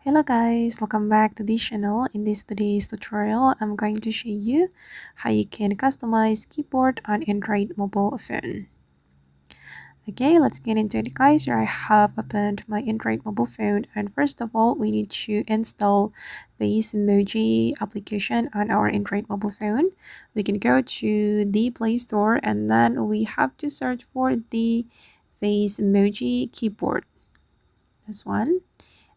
Hello guys, welcome back to this channel. In today's tutorial, I'm going to show you how you can customize keyboard on Android mobile phone. Okay, let's get into it guys. Here I have opened my Android mobile phone, and first of all, we need to install Face Emoji application on our Android mobile phone. We can go to the Play Store and then we have to search for the Face Emoji keyboard. This one.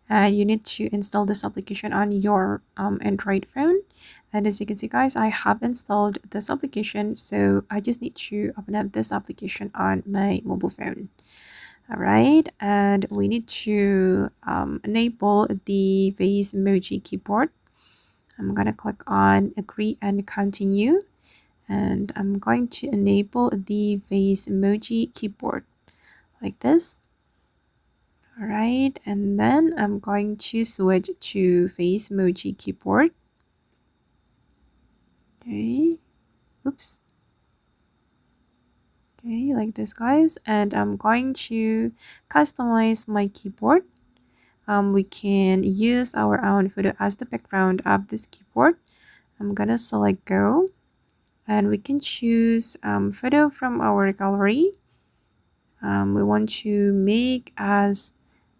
And you need to install this application on your Android phone. And as you can see guys, I have installed this application, so I just need to open up this application on my mobile phone. All right, and we need to enable the Face Emoji keyboard. I'm gonna click on agree and continue, and I'm going to enable the Face Emoji keyboard like this. All right, and then I'm going to switch to Face Emoji keyboard. Okay, oops. Okay, like this guys, and I'm going to customize my keyboard. We can use our own photo as the background of this keyboard. I'm gonna select go, and we can choose photo from our gallery. We want to make as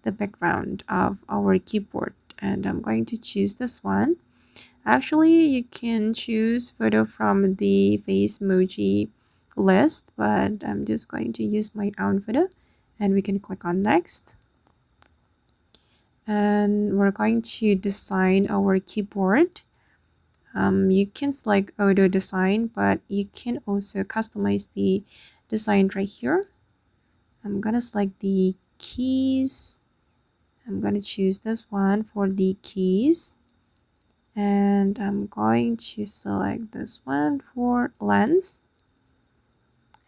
the background of our keyboard, and I'm going to choose this one. Actually, you can choose photo from the Face Emoji list, but I'm just going to use my own photo, and we can click on next. And we're going to design our keyboard. You can select auto design, but you can also customize the design right here. I'm gonna select the keys. I'm gonna choose this one for the keys, and I'm going to select this one for lens.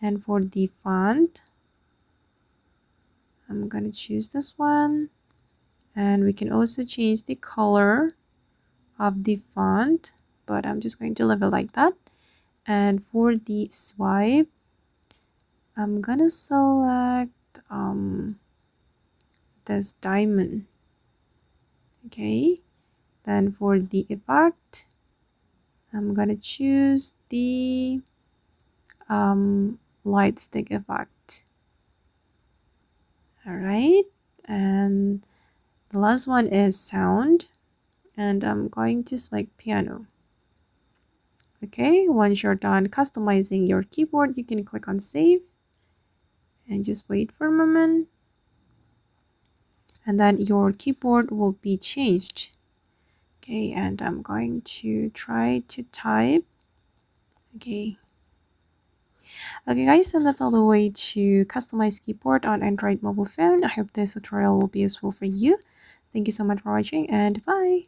And for the font, I'm gonna choose this one, and we can also change the color of the font, but I'm just going to leave it like that. And for the swipe, I'm gonna select this diamond. Okay, then for the effect, I'm gonna choose the light stick effect. All right, and the last one is sound, and I'm going to select piano. Okay, once you're done customizing your keyboard, you can click on save and just wait for a moment, and then your keyboard will be changed. Okay, and I'm going to try to type. Okay guys, and that's all the way to customize keyboard on Android mobile phone. I hope this tutorial will be useful for you. Thank you so much for watching, and bye.